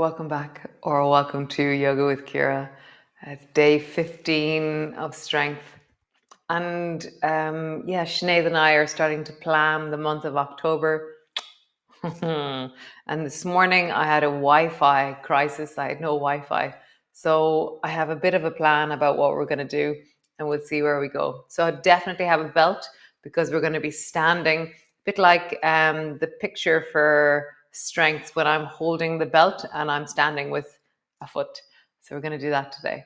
welcome back, or welcome to Yoga with Ciara. It's day 15 of strength. And Sinead and I are starting to plan the month of October. And this morning I had a Wi-Fi crisis. I had no Wi-Fi. So I have a bit of a plan about what we're going to do, and we'll see where we go. So I definitely have a belt because we're going to be standing, a bit like the picture for strength when I'm holding the belt and I'm standing with a foot. So we're going to do that today.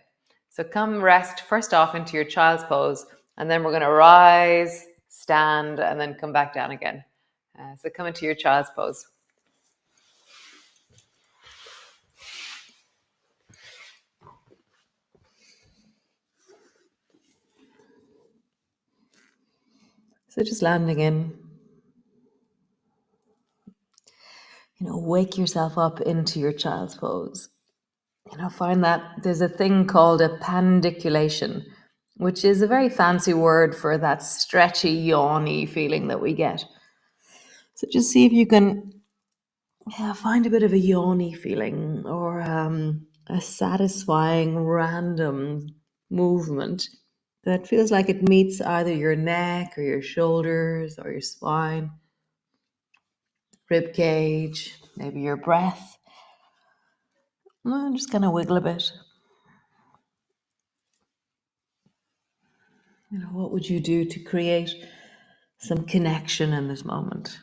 So come rest first off into your child's pose, and then we're going to rise, stand, and then come back down again. So come into your child's pose. So just landing in, wake yourself up into your child's pose. Find that there's a thing called a pandiculation, which is a very fancy word for that stretchy, yawny feeling that we get. So just see if you can find a bit of a yawny feeling or a satisfying random movement that feels like it meets either your neck or your shoulders or your spine, rib cage, maybe your breath. Just kind of wiggle a bit. What would you do to create some connection in this moment?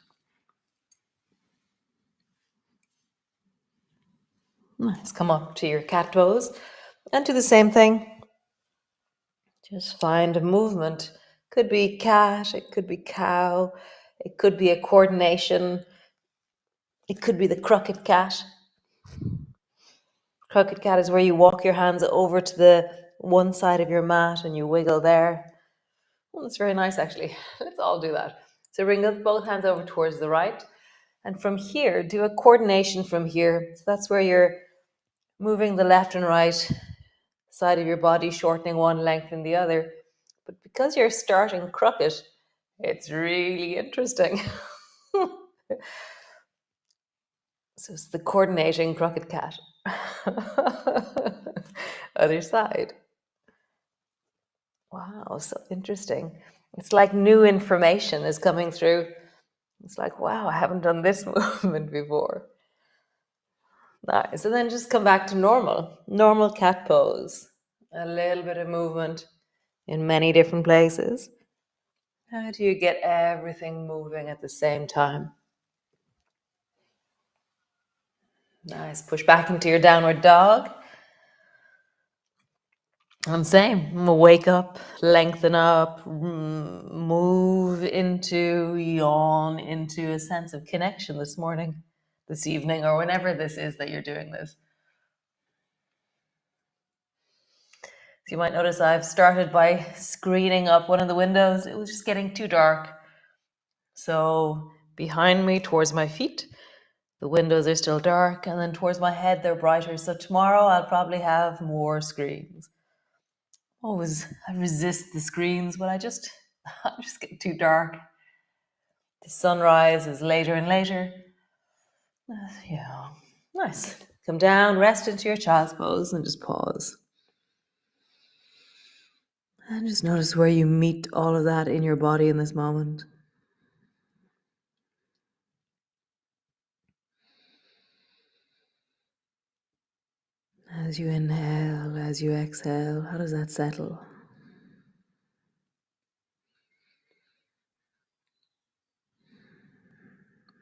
Nice. Come up to your cat pose and do the same thing. Just find a movement. Could be cat, it could be cow, it could be a coordination, it could be the crooked cat. Crooked cat is where you walk your hands over to the one side of your mat and you wiggle there. Well, that's very nice, actually. Let's all do that. So bring both hands over towards the right. And from here, do a coordination from here. So that's where you're moving the left and right side of your body, shortening one, lengthening the other. But because you're starting crooked, it's really interesting. So it's the coordinating crooked cat. Other side. Wow, so interesting. It's like new information is coming through. It's like, wow, I haven't done this movement before. Nice. And then just come back to normal cat pose. A little bit of movement in many different places. How do you get everything moving at the same time? Nice. Push back into your downward dog. And same. Wake up, lengthen up, move into, yawn into a sense of connection this morning, this evening, or whenever this is that you're doing this. So you might notice I've started by screening up one of the windows. It was just getting too dark. So behind me, towards my feet, the windows are still dark, and then towards my head, they're brighter. So tomorrow I'll probably have more screens. I resist the screens, but I just get too dark. The sunrise is later and later. Yeah, nice. Come down, rest into your child's pose, and just pause. And just notice where you meet all of that in your body in this moment. As you inhale, as you exhale, how does that settle?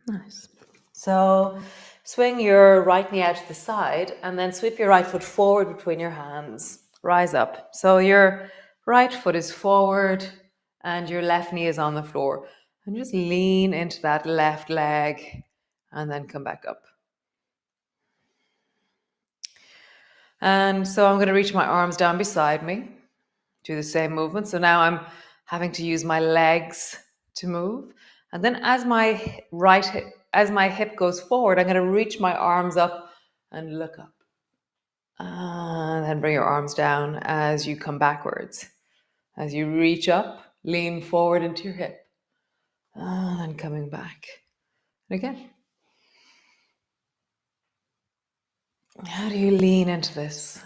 Nice. So swing your right knee out to the side and then sweep your right foot forward between your hands. Rise up. So your right foot is forward and your left knee is on the floor. And just lean into that left leg and then come back up. And so I'm going to reach my arms down beside me. Do the same movement. So now I'm having to use my legs to move. And then as my hip goes forward, I'm going to reach my arms up and look up. And then bring your arms down as you come backwards. As you reach up, lean forward into your hip. And then coming back. And again. How do you lean into this?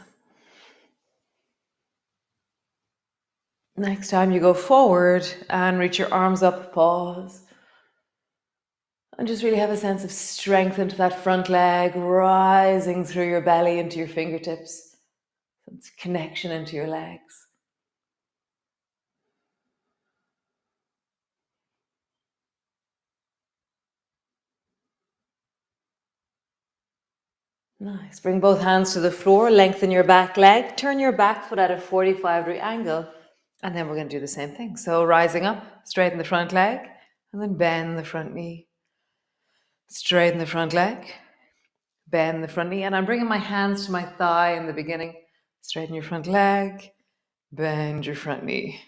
Next time you go forward and reach your arms up, pause. And just really have a sense of strength into that front leg, rising through your belly into your fingertips. It's connection into your legs. Nice. Bring both hands to the floor, lengthen your back leg, turn your back foot at a 45-degree angle, and then we're going to do the same thing. So rising up, straighten the front leg, and then bend the front knee. Straighten the front leg, bend the front knee, and I'm bringing my hands to my thigh in the beginning. Straighten your front leg, bend your front knee.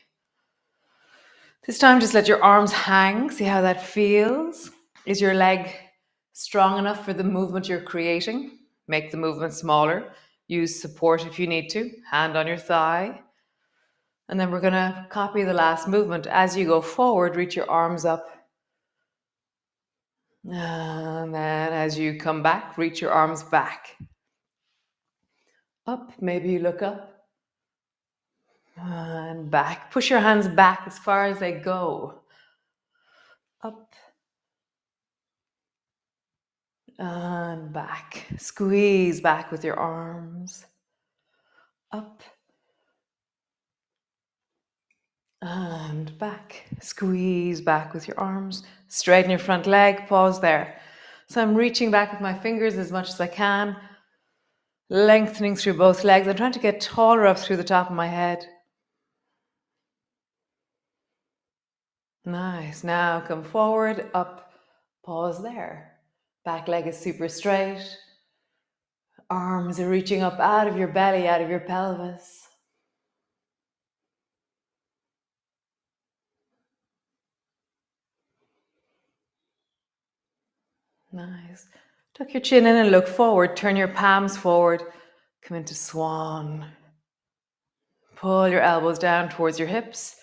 This time, just let your arms hang. See how that feels. Is your leg strong enough for the movement you're creating? Make the movement smaller. Use support if you need to. Hand on your thigh. And then we're going to copy the last movement. As you go forward, reach your arms up. And then as you come back, reach your arms back. Up, maybe you look up. And back. Push your hands back as far as they go. Up. And back. Squeeze back with your arms. Up. And back. Squeeze back with your arms. Straighten your front leg. Pause there. So I'm reaching back with my fingers as much as I can. Lengthening through both legs. I'm trying to get taller up through the top of my head. Nice. Now come forward, up, pause there. Back leg is super straight. Arms are reaching up out of your belly, out of your pelvis. Nice. Tuck your chin in and look forward. Turn your palms forward. Come into swan. Pull your elbows down towards your hips.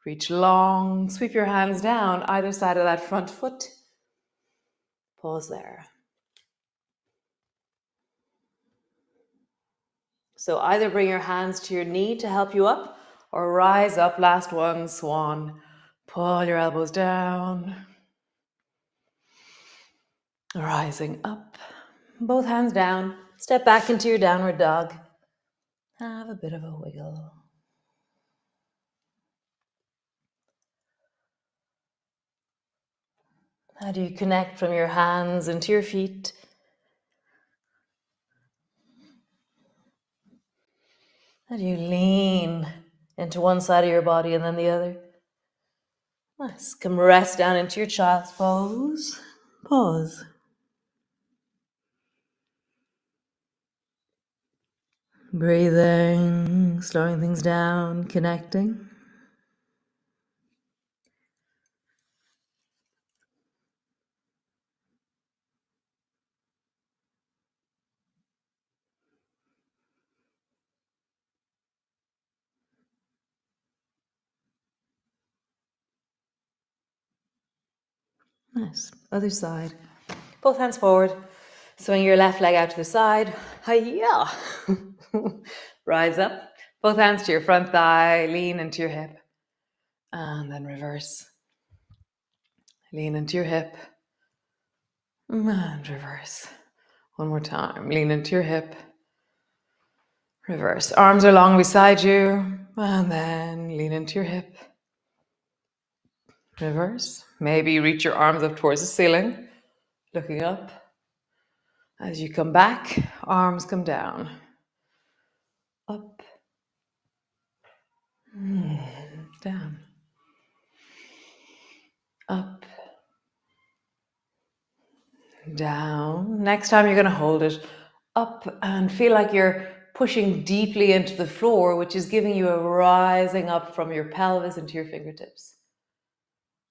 Reach long. Sweep your hands down either side of that front foot. Pause there. So either bring your hands to your knee to help you up or rise up. Last one, swan. Pull your elbows down. Rising up. Both hands down. Step back into your downward dog. Have a bit of a wiggle. How do you connect from your hands into your feet? How do you lean into one side of your body and then the other? Nice. Come rest down into your child's pose. Pause. Breathing, slowing things down, connecting. Nice. Other side. Both hands forward. Swing your left leg out to the side. Hiya! Rise up. Both hands to your front thigh. Lean into your hip. And then reverse. Lean into your hip. And reverse. One more time. Lean into your hip. Reverse. Arms are long beside you. And then lean into your hip. Reverse. Maybe reach your arms up towards the ceiling. Looking up. As you come back, arms come down. Up. Down. Up. Down. Next time you're going to hold it up and feel like you're pushing deeply into the floor, which is giving you a rising up from your pelvis into your fingertips.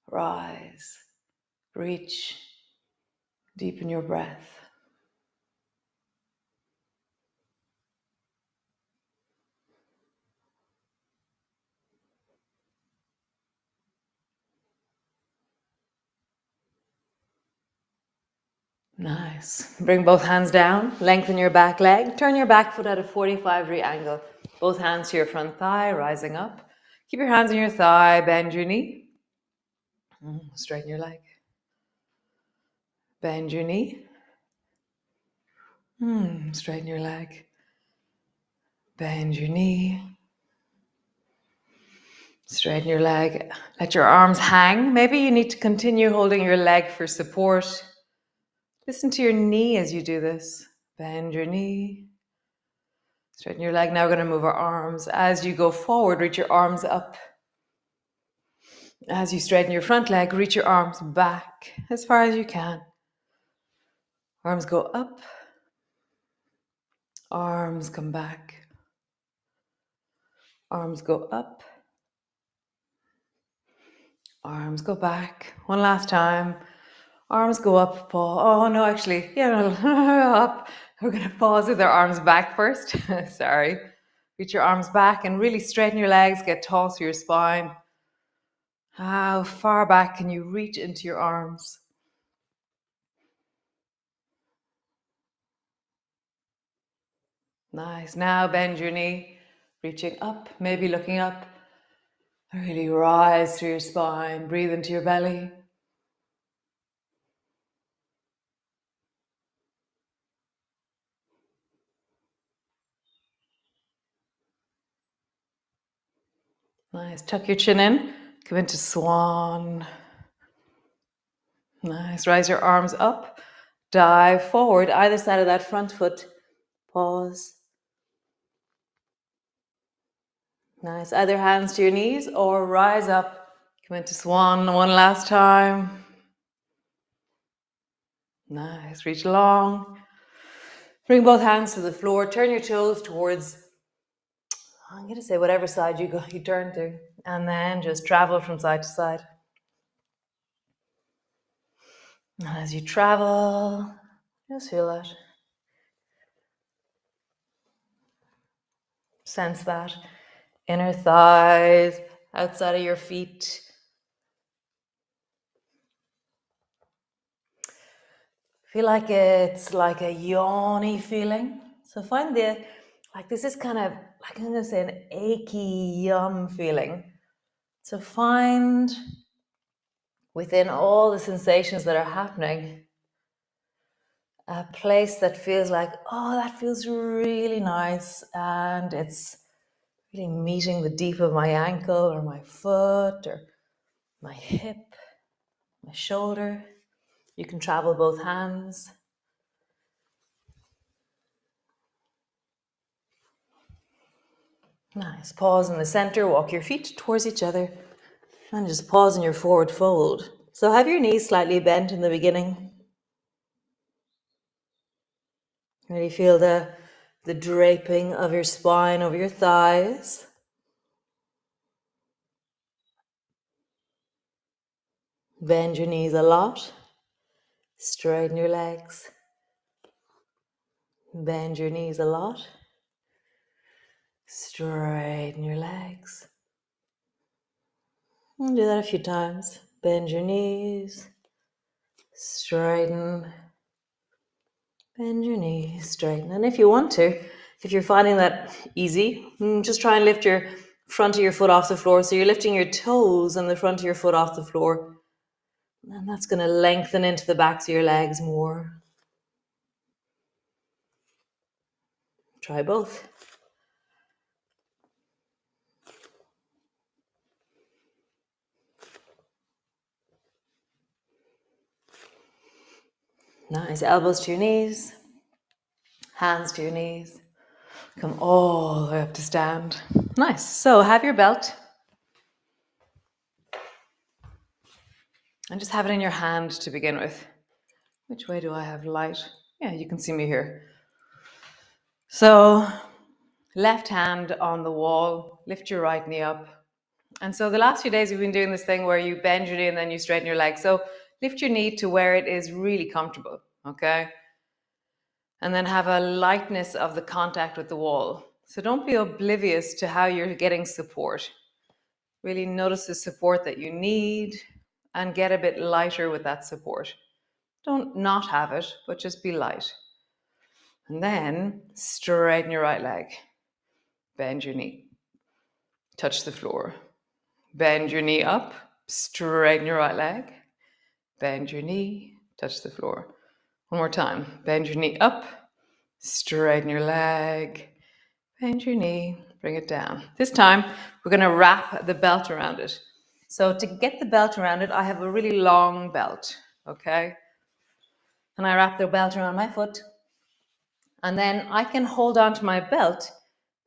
Rise. Reach. Deepen your breath. Nice. Bring both hands down, lengthen your back leg, turn your back foot at a 45-degree angle. Both hands to your front thigh, rising up. Keep your hands on your thigh, bend your knee. Straighten your leg. Bend your knee. Straighten your leg. Bend your knee. Straighten your leg. Let your arms hang. Maybe you need to continue holding your leg for support. Listen to your knee as you do this. Bend your knee. Straighten your leg. Now we're going to move our arms. As you go forward, reach your arms up. As you straighten your front leg, reach your arms back as far as you can. Arms go up. Arms come back. Arms go up. Arms go back. One last time. Arms go up, pause. Oh, no, actually, up. We're going to pause with our arms back first. Sorry. Reach your arms back and really straighten your legs. Get tall through your spine. How far back can you reach into your arms? Nice. Now bend your knee, reaching up, maybe looking up. Really rise through your spine. Breathe into your belly. Nice. Tuck your chin in. Come into swan. Nice. Rise your arms up. Dive forward, either side of that front foot. Pause. Nice. Either hands to your knees or rise up. Come into swan one last time. Nice. Reach long. Bring both hands to the floor. Turn your toes towards, I'm going to say whatever side you turn to. And then just travel from side to side. And as you travel, just feel that. Sense that. Inner thighs, outside of your feet. Feel like it's like a yawny feeling. So find this is kind of, like I'm going to say, an achy yum feeling. So find within all the sensations that are happening, a place that feels like, oh, that feels really nice. And it's really meeting the deep of my ankle or my foot or my hip, my shoulder. You can travel both hands. Nice. Pause in the center, walk your feet towards each other, and just pause in your forward fold. So have your knees slightly bent in the beginning. Really feel the draping of your spine over your thighs. Bend your knees a lot. Straighten your legs. Bend your knees a lot. Straighten your legs. And do that a few times. Bend your knees. Straighten. Bend your knees, straighten. And if you want to, if you're finding that easy, just try and lift your front of your foot off the floor. So you're lifting your toes and the front of your foot off the floor. And that's going to lengthen into the backs of your legs more. Try both. Nice. Elbows to your knees. Hands to your knees. Come all the way up to stand. Nice. So have your belt. And just have it in your hand to begin with. Which way do I have light? Yeah, you can see me here. So left hand on the wall, lift your right knee up. And so the last few days we've been doing this thing where you bend your knee and then you straighten your leg. So lift your knee to where it is really comfortable, okay? And then have a lightness of the contact with the wall. So don't be oblivious to how you're getting support. Really notice the support that you need and get a bit lighter with that support. Don't not have it, but just be light. And then straighten your right leg. Bend your knee. Touch the floor. Bend your knee up. Straighten your right leg. Bend your knee. Touch the floor. One more time. Bend your knee up. Straighten your leg. Bend your knee. Bring it down. This time, we're going to wrap the belt around it. So to get the belt around it, I have a really long belt, okay? And I wrap the belt around my foot. And then I can hold on to my belt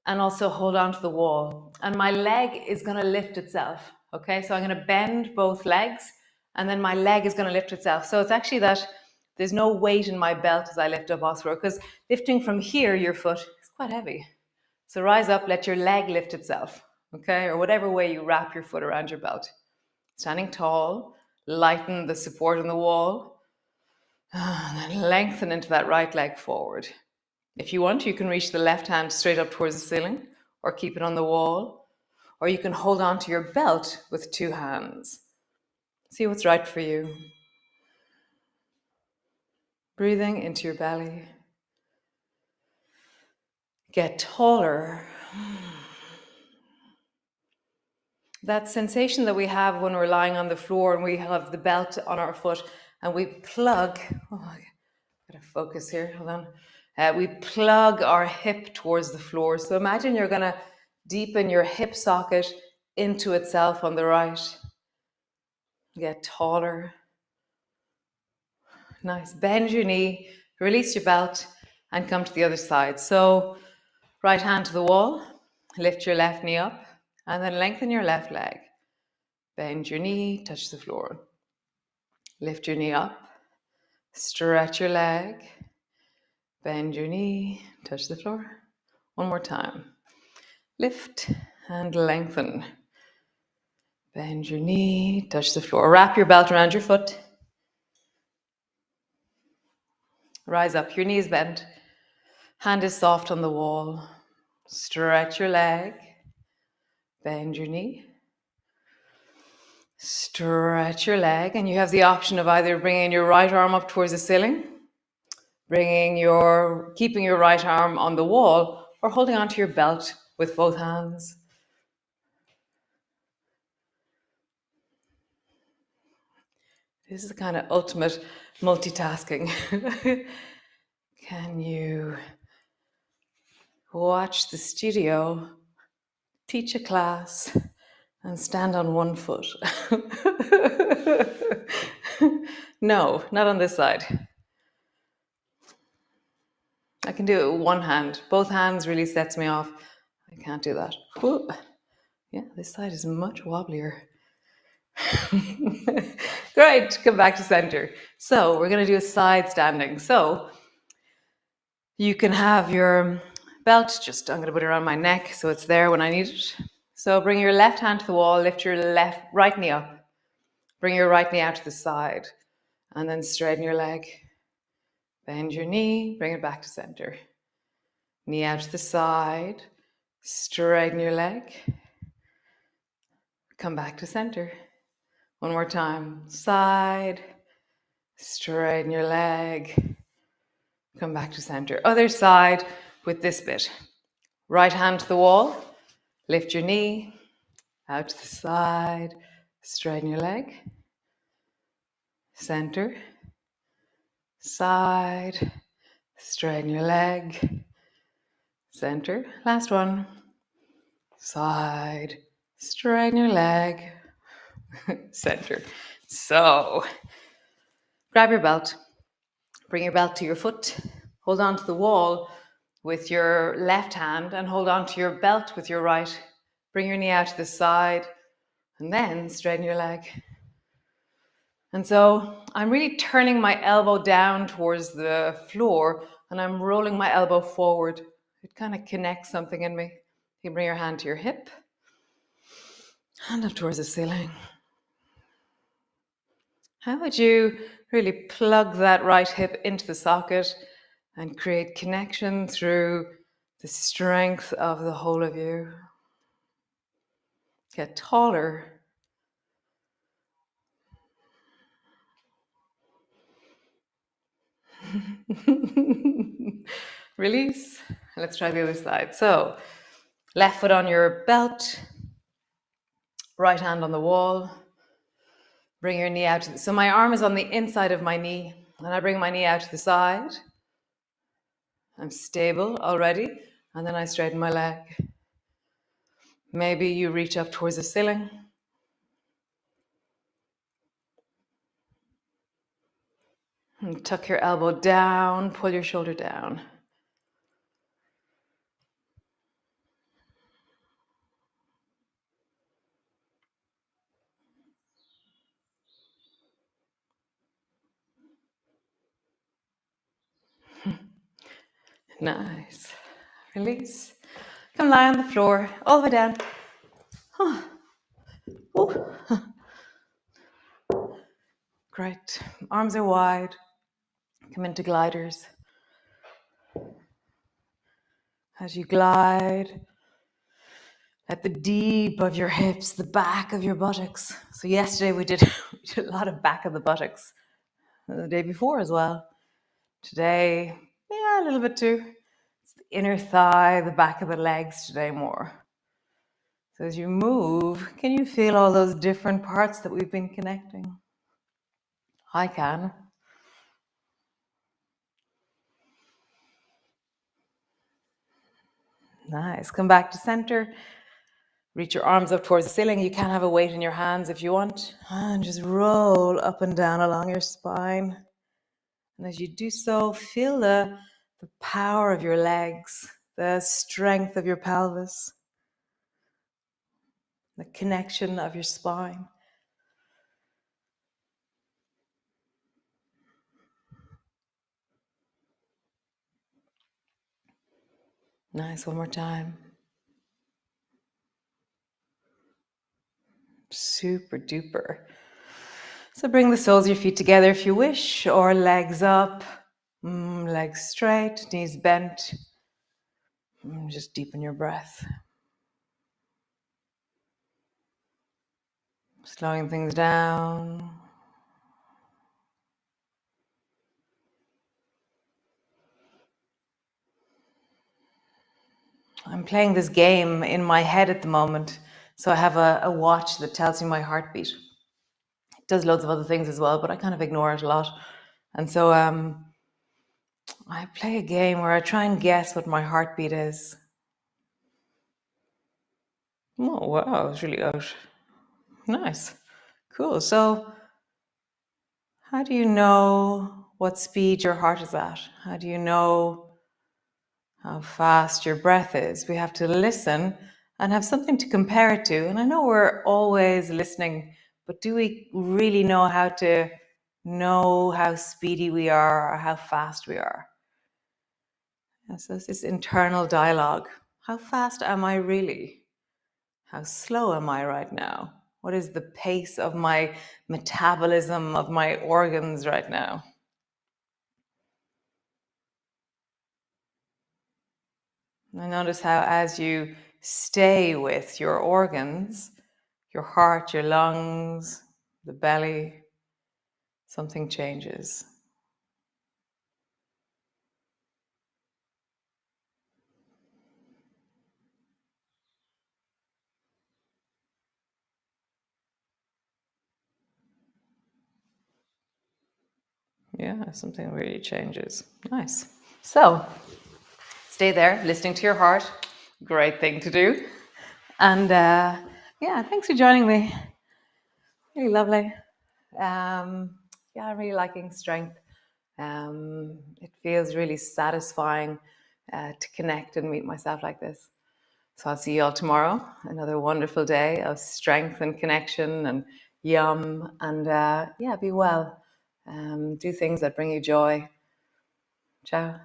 and also hold on to the wall. And my leg is going to lift itself, okay? So I'm going to bend both legs, and then my leg is going to lift itself. So it's actually that there's no weight in my belt as I lift up Oscar, because lifting from here, your foot, is quite heavy. So rise up, let your leg lift itself, okay? Or whatever way you wrap your foot around your belt. Standing tall, lighten the support on the wall, and then lengthen into that right leg forward. If you want, you can reach the left hand straight up towards the ceiling, or keep it on the wall, or you can hold on to your belt with two hands. See what's right for you. Breathing into your belly. Get taller. That sensation that we have when we're lying on the floor and we have the belt on our foot and we plug, I gotta focus here, hold on. We plug our hip towards the floor. So imagine you're gonna deepen your hip socket into itself on the right. Get taller. Nice. Bend your knee, release your belt, and come to the other side. So right hand to the wall, lift your left knee up, and then lengthen your left leg. Bend your knee, touch the floor. Lift your knee up, stretch your leg, bend your knee, touch the floor. One more time. Lift and lengthen. Bend your knee, touch the floor. Wrap your belt around your foot. Rise up, your knee is bent. Hand is soft on the wall. Stretch your leg. Bend your knee. Stretch your leg, and you have the option of either bringing your right arm up towards the ceiling, keeping your right arm on the wall, or holding onto your belt with both hands. This is the kind of ultimate multitasking. Can you watch the studio, teach a class, and stand on one foot? No, not on this side. I can do it with one hand. Both hands really sets me off. I can't do that. Whoop. Yeah, this side is much wobblier. Great, come back to center. So we're going to do a side standing. So you can have your belt, I'm going to put it around my neck so it's there when I need it. So bring your left hand to the wall, lift your right knee up. Bring your right knee out to the side and then straighten your leg. Bend your knee, bring it back to center. Knee out to the side, straighten your leg. Come back to center. One more time. Side, straighten your leg. Come back to center. Other side with this bit. Right hand to the wall. Lift your knee. Out to the side. Straighten your leg. Center. Side. Straighten your leg. Center. Last one. Side. Straighten your leg. Center. So, grab your belt. Bring your belt to your foot. Hold on to the wall with your left hand and hold on to your belt with your right. Bring your knee out to the side and then straighten your leg. And so I'm really turning my elbow down towards the floor and I'm rolling my elbow forward. It kind of connects something in me. You can bring your hand to your hip, hand up towards the ceiling. How would you really plug that right hip into the socket and create connection through the strength of the whole of you? Get taller. Release. Let's try the other side. So, left foot on your belt, right hand on the wall. Bring your knee out. So my arm is on the inside of my knee, and I bring my knee out to the side. I'm stable already, and then I straighten my leg. Maybe you reach up towards the ceiling. And tuck your elbow down, pull your shoulder down. Nice. Release. Come lie on the floor, all the way down. Oh. Great. Arms are wide. Come into gliders. As you glide, at the deep of your hips, the back of your buttocks. So yesterday we did a lot of back of the buttocks. The day before as well. Today, yeah, a little bit too. It's the inner thigh, the back of the legs today more. So as you move, can you feel all those different parts that we've been connecting? I can. Nice. Come back to center. Reach your arms up towards the ceiling. You can have a weight in your hands if you want. And just roll up and down along your spine. And as you do so, feel the power of your legs, the strength of your pelvis, the connection of your spine. Nice, one more time. Super duper. So bring the soles of your feet together if you wish, or legs up, legs straight, knees bent. Just deepen your breath. Slowing things down. I'm playing this game in my head at the moment. So I have a watch that tells me my heartbeat. It does loads of other things as well, but I kind of ignore it a lot. And so I play a game where I try and guess what my heartbeat is. Oh, wow, it's really out. Nice. Cool. So how do you know what speed your heart is at? How do you know how fast your breath is? We have to listen and have something to compare it to. And I know we're always listening, but do we really know how speedy we are or how fast we are? And so it's this internal dialogue. How fast am I really? How slow am I right now? What is the pace of my metabolism of my organs right now? And notice how as you stay with your organs, your heart, your lungs, the belly, something changes. Yeah, something really changes. Nice. So stay there, listening to your heart. Great thing to do. And yeah, thanks for joining me. Really lovely. Yeah, I'm really liking strength. It feels really satisfying to connect and meet myself like this. So I'll see you all tomorrow. Another wonderful day of strength and connection and yum. And yeah, be well. Do things that bring you joy. Ciao.